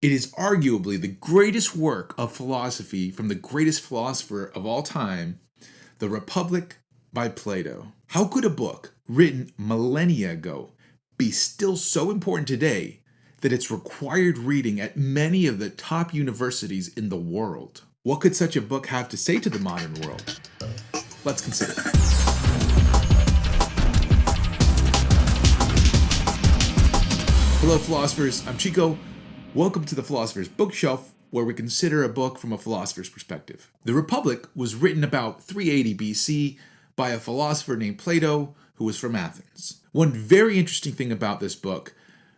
It is arguably the greatest work of philosophy from the greatest philosopher of all time, The Republic by Plato. How could a book written millennia ago be still so important today that it's required reading at many of the top universities in the world? What could such a book have to say to the modern world? Let's consider. Hello, philosophers. I'm Chico. Welcome to the Philosopher's Bookshelf, where we consider a book from a philosopher's perspective. The Republic was written about 380 BC by a philosopher named Plato, who was from Athens. One very interesting thing about this book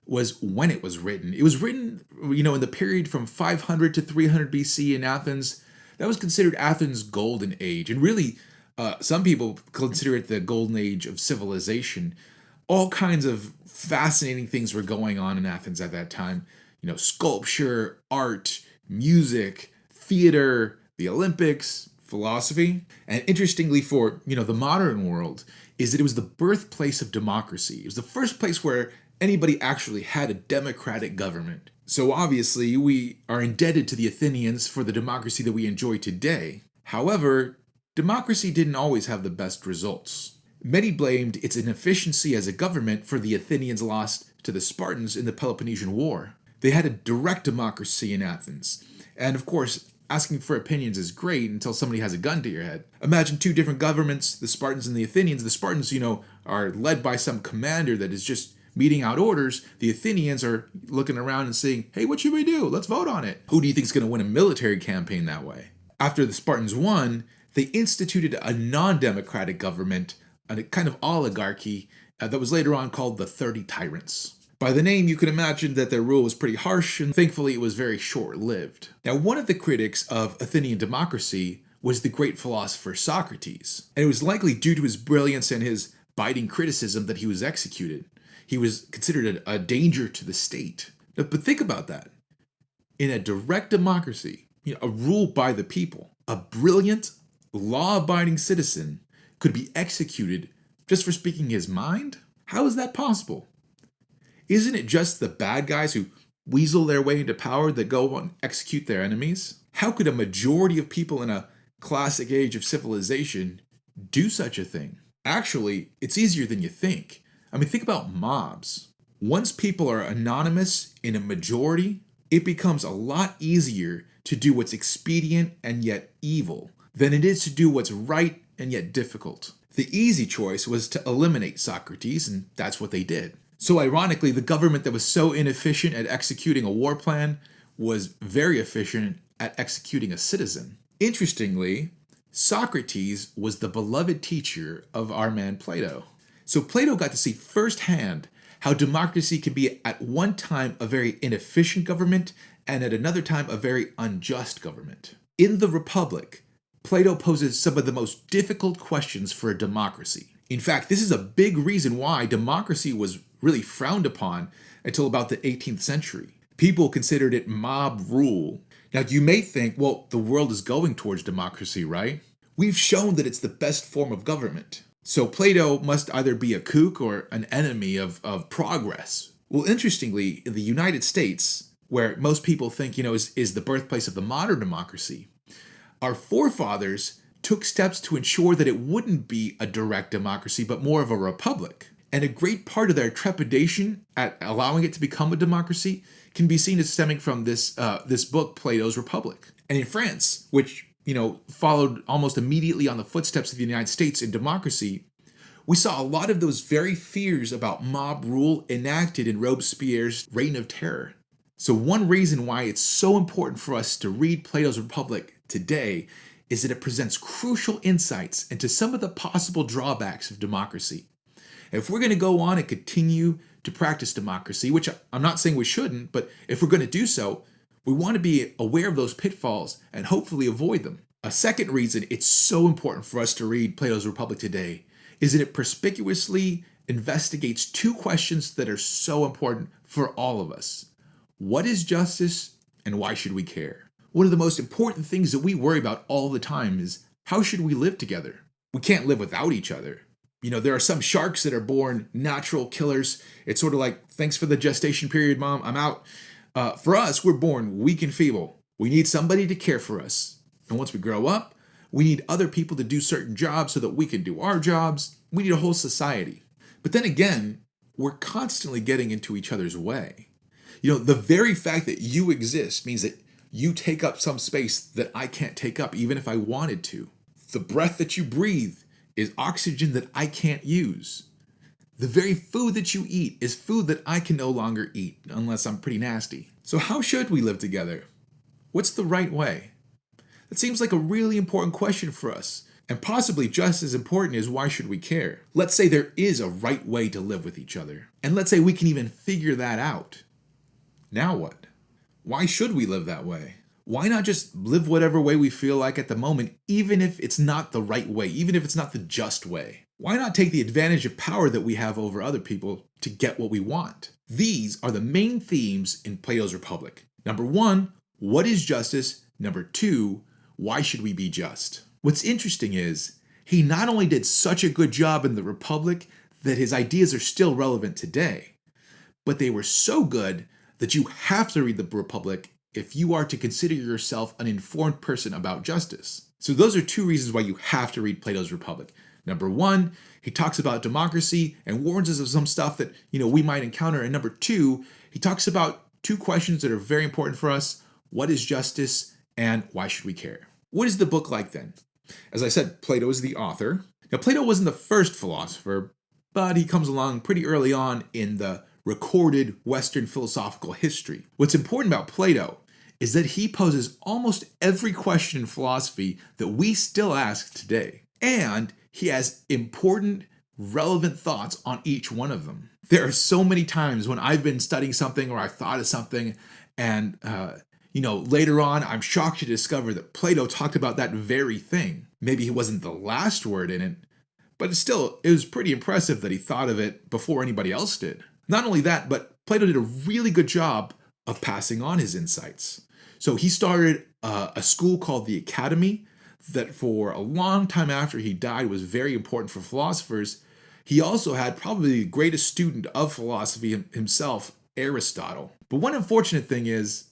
was when it was written. It was written, in the period from 500 to 300 BC in Athens. That was considered Athens' golden age, and really, some people consider it the golden age of civilization. All kinds of fascinating things were going on in Athens at that time. Sculpture, art, music, theater, the Olympics, philosophy. And interestingly for, the modern world is that it was the birthplace of democracy. It was the first place where anybody actually had a democratic government. So obviously we are indebted to the Athenians for the democracy that we enjoy today. However, democracy didn't always have the best results. Many blamed its inefficiency as a government for the Athenians' loss to the Spartans in the Peloponnesian War. They had a direct democracy in Athens. And of course, asking for opinions is great until somebody has a gun to your head. Imagine two different governments, the Spartans and the Athenians. The Spartans, are led by some commander that is just meeting out orders. The Athenians are looking around and saying, hey, what should we do? Let's vote on it. Who do you think is going to win a military campaign that way? After the Spartans won, they instituted a non-democratic government, a kind of oligarchy that was later on called the 30 Tyrants. By the name, you can imagine that their rule was pretty harsh, and thankfully it was very short-lived. Now, one of the critics of Athenian democracy was the great philosopher Socrates, and it was likely due to his brilliance and his biting criticism that he was executed. He was considered a danger to the state. But think about that. In a direct democracy, a rule by the people, a brilliant, law-abiding citizen could be executed just for speaking his mind? How is that possible? Isn't it just the bad guys who weasel their way into power that go and execute their enemies? How could a majority of people in a classic age of civilization do such a thing? Actually, it's easier than you think. Think about mobs. Once people are anonymous in a majority, it becomes a lot easier to do what's expedient and yet evil than it is to do what's right and yet difficult. The easy choice was to eliminate Socrates, and that's what they did. So ironically, the government that was so inefficient at executing a war plan was very efficient at executing a citizen. Interestingly, Socrates was the beloved teacher of our man Plato. So Plato got to see firsthand how democracy can be at one time a very inefficient government and at another time a very unjust government. In the Republic, Plato poses some of the most difficult questions for a democracy. In fact, this is a big reason why democracy was really frowned upon until about the 18th century. People considered it mob rule. Now, you may think, well, the world is going towards democracy, right? We've shown that it's the best form of government. So Plato must either be a kook or an enemy of progress. Well, interestingly, in the United States, where most people think, is the birthplace of the modern democracy, our forefathers took steps to ensure that it wouldn't be a direct democracy, but more of a republic. And a great part of their trepidation at allowing it to become a democracy can be seen as stemming from this book, Plato's Republic. And in France, which followed almost immediately on the footsteps of the United States in democracy, we saw a lot of those very fears about mob rule enacted in Robespierre's Reign of Terror. So one reason why it's so important for us to read Plato's Republic today is that it presents crucial insights into some of the possible drawbacks of democracy. If we're going to go on and continue to practice democracy, which I'm not saying we shouldn't, but if we're going to do so, we want to be aware of those pitfalls and hopefully avoid them. A second reason it's so important for us to read Plato's Republic today is that it perspicuously investigates two questions that are so important for all of us. What is justice and why should we care? One of the most important things that we worry about all the time is how should we live together? We can't live without each other. There are some sharks that are born natural killers. It's sort of like, thanks for the gestation period, mom, I'm out. For us, we're born weak and feeble. We need somebody to care for us. And once we grow up, we need other people to do certain jobs so that we can do our jobs. We need a whole society. But then again, we're constantly getting into each other's way. The very fact that you exist means that you take up some space that I can't take up, even if I wanted to. The breath that you breathe is oxygen that I can't use. The very food that you eat is food that I can no longer eat unless I'm pretty nasty. So how should we live together? What's the right way? That seems like a really important question for us, and possibly just as important is why should we care? Let's say there is a right way to live with each other, and let's say we can even figure that out. Now what? Why should we live that way? Why not just live whatever way we feel like at the moment, even if it's not the right way, even if it's not the just way? Why not take the advantage of power that we have over other people to get what we want? These are the main themes in Plato's Republic. Number 1, what is justice? Number 2, why should we be just? What's interesting is, he not only did such a good job in the Republic that his ideas are still relevant today, but they were so good that you have to read the Republic if you are to consider yourself an informed person about justice. So those are 2 reasons why you have to read Plato's Republic. Number 1, he talks about democracy and warns us of some stuff that we might encounter. And number 2, he talks about 2 questions that are very important for us. What is justice and why should we care? What is the book like then? As I said, Plato is the author. Now, Plato wasn't the first philosopher, but he comes along pretty early on in the recorded Western philosophical history. What's important about Plato is that he poses almost every question in philosophy that we still ask today. And he has important, relevant thoughts on each one of them. There are so many times when I've been studying something or I've thought of something and later on, I'm shocked to discover that Plato talked about that very thing. Maybe he wasn't the last word in it, but it was pretty impressive that he thought of it before anybody else did. Not only that, but Plato did a really good job of passing on his insights. So he started a school called the Academy that for a long time after he died was very important for philosophers. He also had probably the greatest student of philosophy himself, Aristotle. But one unfortunate thing is,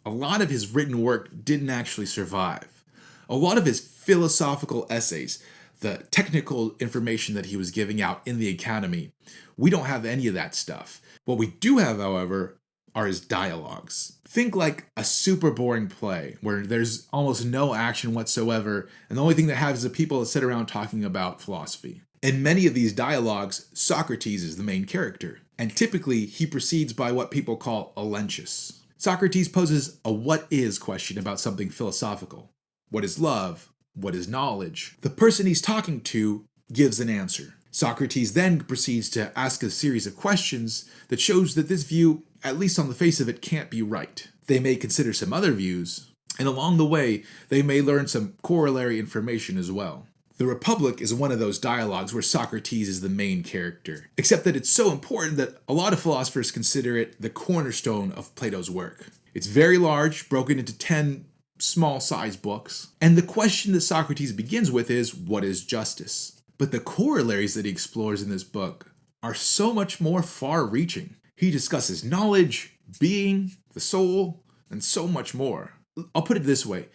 a lot of his written work didn't actually survive. A lot of his philosophical essays, the technical information that he was giving out in the Academy, we don't have any of that stuff. What we do have, however, are his dialogues. Think like a super boring play where there's almost no action whatsoever, and the only thing that happens is people that sit around talking about philosophy. In many of these dialogues, Socrates is the main character, and typically he proceeds by what people call a lentus. Socrates poses a what is question about something philosophical. What is love? What is knowledge? The person he's talking to gives an answer. Socrates then proceeds to ask a series of questions that shows that this view, at least on the face of it, can't be right. They may consider some other views, and along the way, they may learn some corollary information as well. The Republic is one of those dialogues where Socrates is the main character, except that it's so important that a lot of philosophers consider it the cornerstone of Plato's work. It's very large, broken into 10 small-sized books, and the question that Socrates begins with is, what is justice? But the corollaries that he explores in this book are so much more far-reaching. He discusses knowledge, being, the soul, and so much more. I'll put it this way.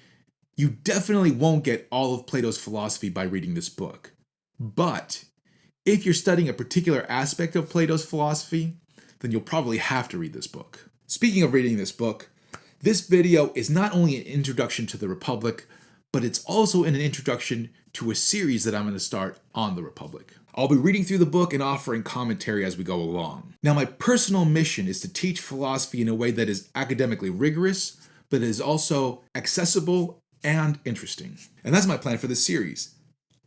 You definitely won't get all of Plato's philosophy by reading this book. But if you're studying a particular aspect of Plato's philosophy, then you'll probably have to read this book. Speaking of reading this book, this video is not only an introduction to the Republic, but it's also an introduction to a series that I'm going to start on the Republic. I'll be reading through the book and offering commentary as we go along. Now, my personal mission is to teach philosophy in a way that is academically rigorous, but is also accessible and interesting. And that's my plan for this series.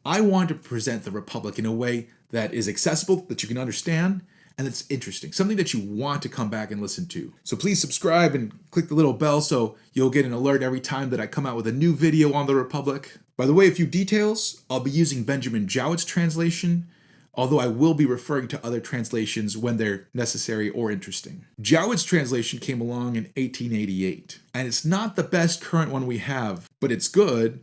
I want to present the Republic in a way that is accessible, that you can understand, and that's interesting, something that you want to come back and listen to. So please subscribe and click the little bell so you'll get an alert every time that I come out with a new video on the Republic. By the way, a few details, I'll be using Benjamin Jowett's translation, although I will be referring to other translations when they're necessary or interesting. Jowett's translation came along in 1888, and it's not the best current one we have, but it's good,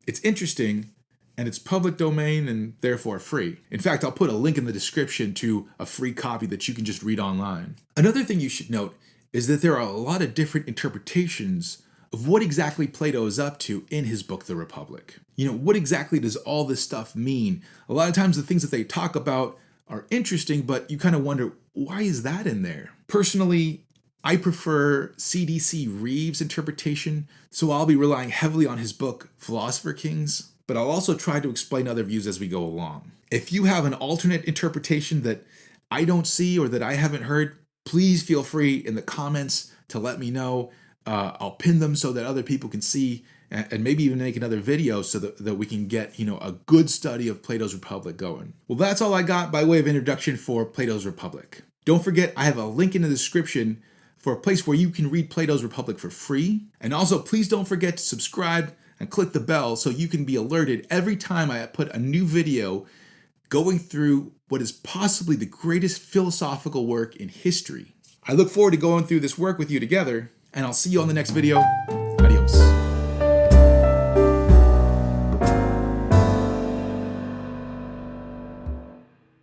it's interesting, and it's public domain and therefore free. In fact, I'll put a link in the description to a free copy that you can just read online. Another thing you should note is that there are a lot of different interpretations of what exactly Plato is up to in his book, The Republic. What exactly does all this stuff mean? A lot of times the things that they talk about are interesting, but you kind of wonder, why is that in there? Personally, I prefer C.D.C. Reeves' interpretation, so I'll be relying heavily on his book, Philosopher Kings, but I'll also try to explain other views as we go along. If you have an alternate interpretation that I don't see or that I haven't heard, please feel free in the comments to let me know. I'll pin them so that other people can see, and maybe even make another video so that we can get a good study of Plato's Republic going. Well, that's all I got by way of introduction for Plato's Republic. Don't forget, I have a link in the description for a place where you can read Plato's Republic for free. And also, please don't forget to subscribe and click the bell so you can be alerted every time I put a new video going through what is possibly the greatest philosophical work in history. I look forward to going through this work with you together, and I'll see you on the next video.